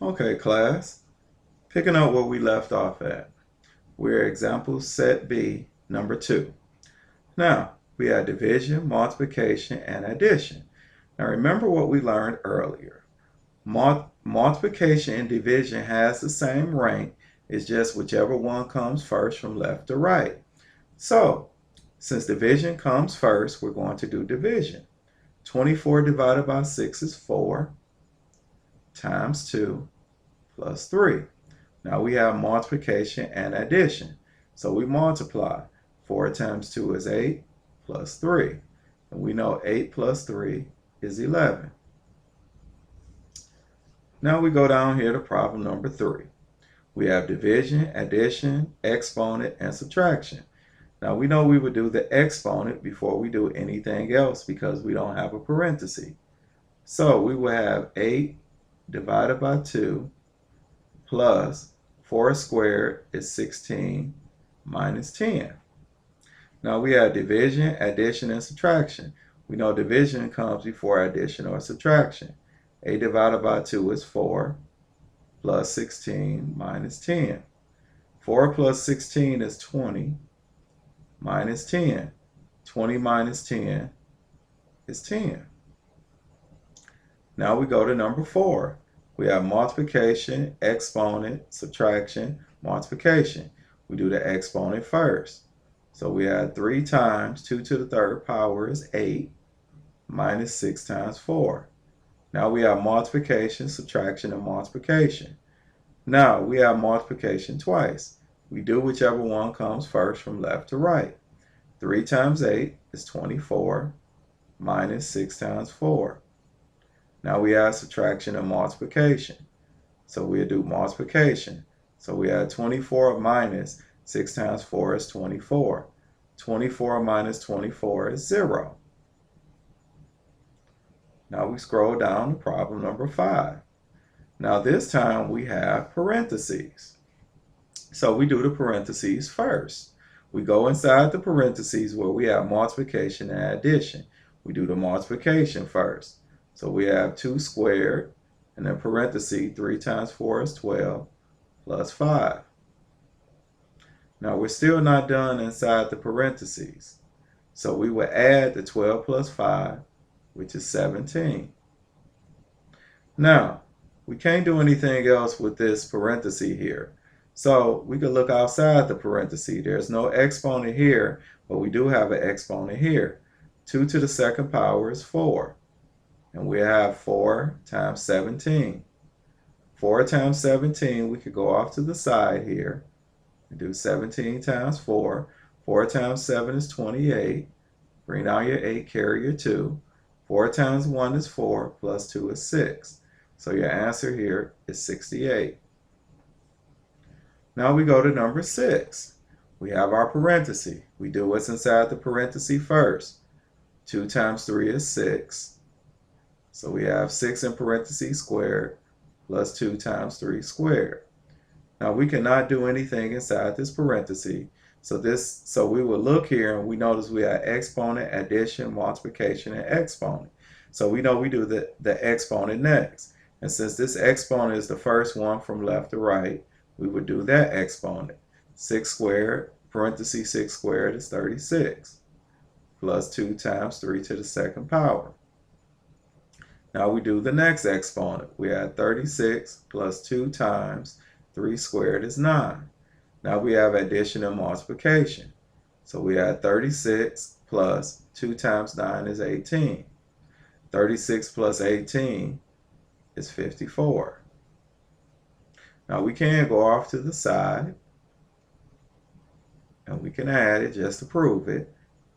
Okay, class. Picking up where we left off at. We're example set B, number 2. Now, we have division, multiplication, and addition. Now, remember what we learned earlier. Multiplication and division has the same rank. It's just whichever one comes first from left to right. So, since division comes first, we're going to do division. 24 divided by 6 is 4 times 2 plus 3. Now we have multiplication and addition. So we multiply. 4 times 2 is 8 plus 3. And we know 8 plus 3 is 11. Now we go down here to problem number 3. We have division, addition, exponent, and subtraction. Now we know we would do the exponent before we do anything else because we don't have a parenthesis. So we will have 8 divided by 2 plus 4 squared is 16 minus 10. Now we have division, addition, and subtraction. We know division comes before addition or subtraction. 8 divided by 2 is 4 plus 16 minus 10. 4 plus 16 is 20 minus 10. 20 minus 10 is 10. Now we go to number 4. We have multiplication, exponent, subtraction, multiplication. We do the exponent first. So we have 3 times 2 to the third power is 8 minus 6 times 4. Now we have multiplication, subtraction, and multiplication. Now we have multiplication twice. We do whichever one comes first from left to right. 3 times 8 is 24 minus 6 times 4. Now we have subtraction and multiplication. So we'll do multiplication. So we have 24 minus 6 times 4 is 24. 24 minus 24 is 0. Now we scroll down to problem number 5. Now this time we have parentheses. So we do the parentheses first. We go inside the parentheses where we have multiplication and addition. We do the multiplication first. So we have 2 squared, and then parenthesis, 3 times 4 is 12, plus 5. Now we're still not done inside the parentheses. So we will add the 12 plus 5, which is 17. Now, we can't do anything else with this parenthesis here. So we could look outside the parenthesis. There's no exponent here, but we do have an exponent here. 2 to the second power is 4. And we have 4 times 17. 4 times 17, we could go off to the side here and do 17 times 4. 4 times 7 is 28. Bring down your 8, carry your 2. 4 times 1 is 4, plus 2 is 6. So your answer here is 68. Now we go to number 6. We have our parenthesis. We do what's inside the parenthesis first. 2 times 3 is 6. So we have 6 in parentheses squared plus 2 times 3 squared. Now we cannot do anything inside this parenthesis. So we will look here and we notice we have exponent, addition, multiplication, and exponent. So we know we do the exponent next. And since this exponent is the first one from left to right, we would do that exponent. 6 squared, parentheses 6 squared is 36, plus 2 times 3 to the second power. Now we do the next exponent. We add 36 plus 2 times 3 squared is 9. Now we have addition and multiplication. So we add 36 plus 2 times 9 is 18. 36 plus 18 is 54. Now we can go off to the side and we can add it just to prove it.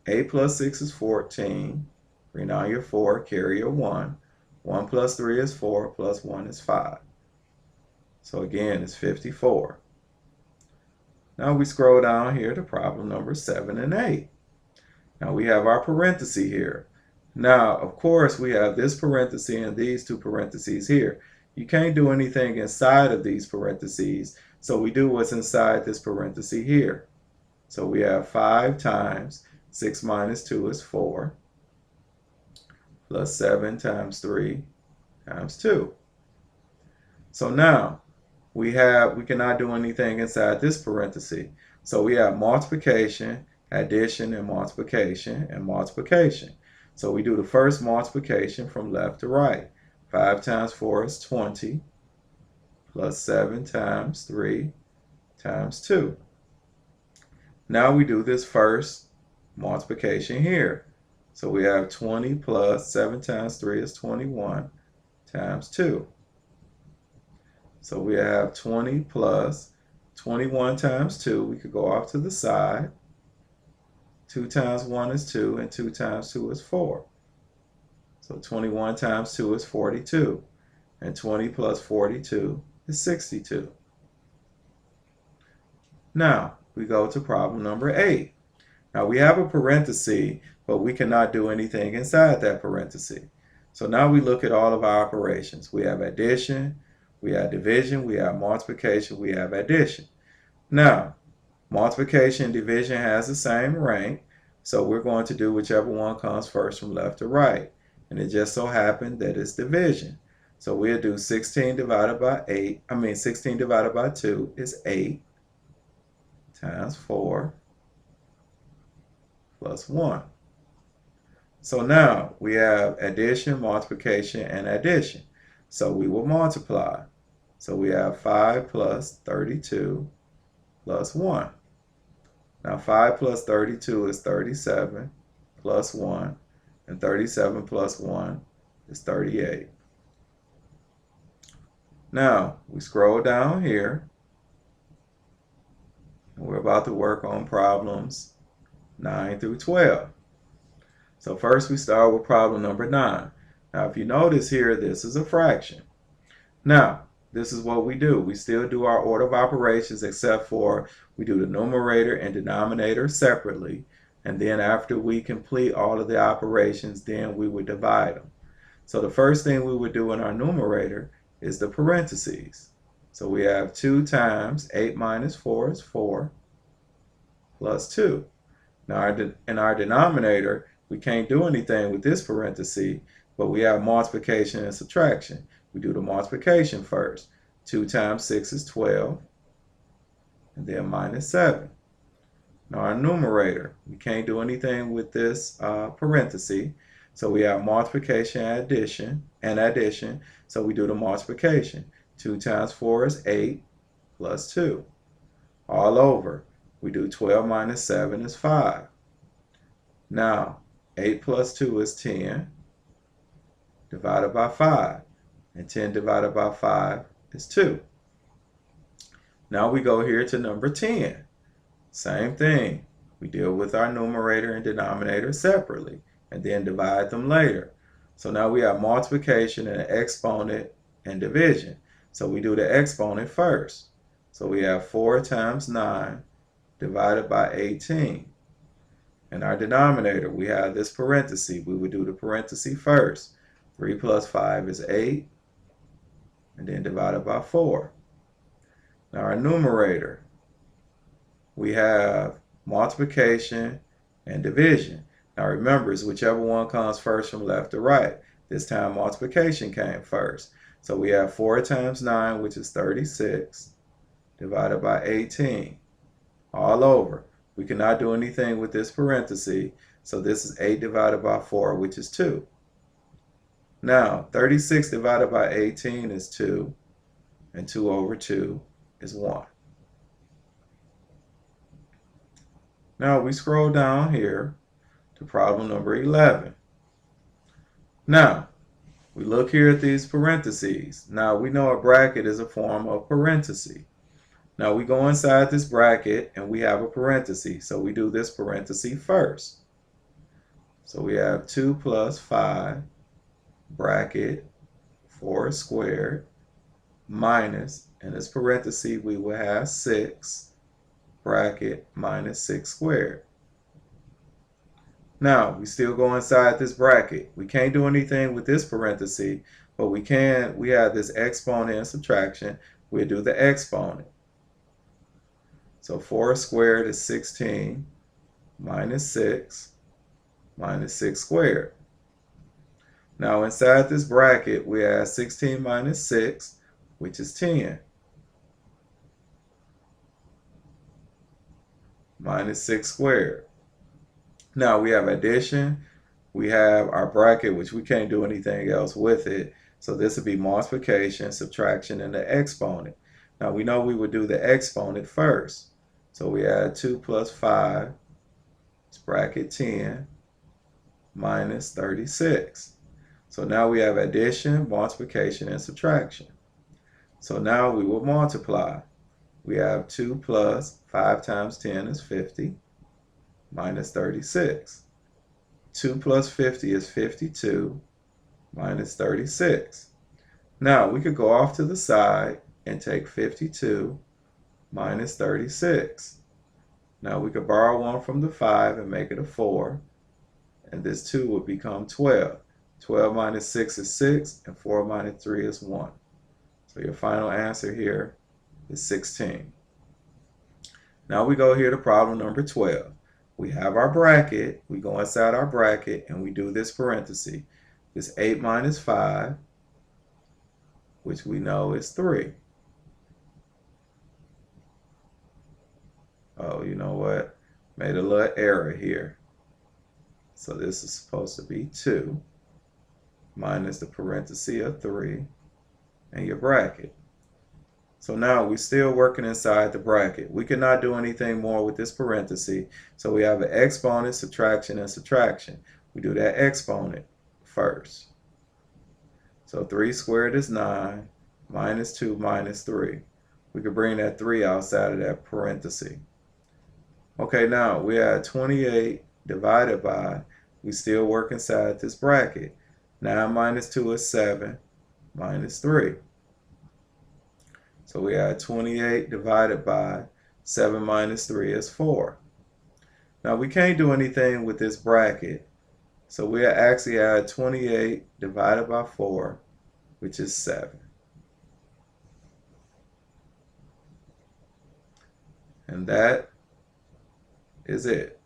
8 plus 6 is 14. Bring down your 4, carry your 1. 1 plus 3 is 4, plus 1 is 5. So again, it's 54. Now we scroll down here to problem number 7 and 8. Now we have our parenthesis here. Now, of course, we have this parenthesis and these two parentheses here. You can't do anything inside of these parentheses, so we do what's inside this parenthesis here. So we have 5 times 6 minus 2 is 4. Plus 7 times 3 times 2. So now we cannot do anything inside this parenthesis. So we have multiplication, addition, and multiplication, and multiplication. So we do the first multiplication from left to right. 5 times 4 is 20, plus 7 times 3 times 2. Now we do this first multiplication here. So we have 20 plus 7 times 3 is 21 times 2. So we have 20 plus 21 times 2. We could go off to the side. 2 times 1 is 2, and 2 times 2 is 4. So 21 times 2 is 42. And 20 plus 42 is 62. Now, we go to problem number 8. Now, we have a parenthesis, but we cannot do anything inside that parenthesis. So now we look at all of our operations. We have addition, we have division, we have multiplication, we have addition. Now, multiplication and division has the same rank, so we're going to do whichever one comes first from left to right. And it just so happened that it's division. So we'll do 16 divided by 2 is 8 times 4 plus 1. So now we have addition, multiplication, and addition. So we will multiply. So we have 5 plus 32 plus 1. Now 5 plus 32 is 37 plus 1, and 37 plus 1 is 38. Now we scroll down here, and we're about to work on problems 9 through 12. So first we start with problem number 9. Now if you notice here, this is a fraction. Now, this is what we do. We still do our order of operations, except for we do the numerator and denominator separately. And then after we complete all of the operations, then we would divide them. So the first thing we would do in our numerator is the parentheses. So we have 2 times 8 minus 4 is 4 plus 2. Now in our denominator, we can't do anything with this parenthesis, but we have multiplication and subtraction. We do the multiplication first. 2 times 6 is 12, and then minus 7. Now our numerator, we can't do anything with this parenthesis, so we have multiplication and addition, so we do the multiplication. 2 times 4 is 8 plus 2. All over, we do 12 minus 7 is 5. Now, 8 plus 2 is 10, divided by 5. And 10 divided by 5 is 2. Now we go here to number 10. Same thing. We deal with our numerator and denominator separately, and then divide them later. So now we have multiplication and exponent and division. So we do the exponent first. So we have 4 times 9 divided by 18. In our denominator, we have this parenthesis. We would do the parenthesis first. 3 plus 5 is 8, and then divided by 4. Now our numerator, we have multiplication and division. Now remember, it's whichever one comes first from left to right. This time multiplication came first. So we have 4 times 9, which is 36, divided by 18. All over. We cannot do anything with this parenthesis, so this is 8 divided by 4, which is 2. Now, 36 divided by 18 is 2, and 2 over 2 is 1. Now, we scroll down here to problem number 11. Now, we look here at these parentheses. Now, we know a bracket is a form of parenthesis. Now, we go inside this bracket, and we have a parenthesis, so we do this parenthesis first. So we have 2 plus 5 bracket 4 squared minus, in this parenthesis we will have 6 bracket minus 6 squared. Now we still go inside this bracket. We can't do anything with this parenthesis, but we have this exponent and subtraction. We'll do the exponent. So 4 squared is 16 minus 6 squared. Now inside this bracket, we have 16 minus 6 which is 10, minus 6 squared. Now we have addition. We have our bracket, which we can't do anything else with it. So this would be multiplication, subtraction, and the exponent. Now we know we would do the exponent first. So we add 2 plus 5, it's bracket 10, minus 36. So now we have addition, multiplication, and subtraction. So now we will multiply. We have 2 plus 5 times 10 is 50, minus 36. 2 plus 50 is 52, minus 36. Now we could go off to the side and take 52 minus 36. Now we could borrow 1 from the 5 and make it a 4, and this 2 would become 12. 12 minus 6 is 6, and 4 minus 3 is 1. So your final answer here is 16. Now we go here to problem number 12. We have our bracket, we go inside our bracket, and we do this parenthesis. This 8 minus 5, which we know is 3. Oh, you know what? Made a little error here. So this is supposed to be 2 minus the parenthesis of 3 and your bracket. So now we're still working inside the bracket. We cannot do anything more with this parenthesis. So we have an exponent, subtraction, and subtraction. We do that exponent first. So 3 squared is 9, minus 2 minus 3. We could bring that 3 outside of that parenthesis. Okay, now we have 28 divided by, we still work inside this bracket. 9 minus 2 is 7, minus 3. So we have 28 divided by 7 minus 3 is 4. Now we can't do anything with this bracket. So we actually add 28 divided by 4, which is 7. And that is it.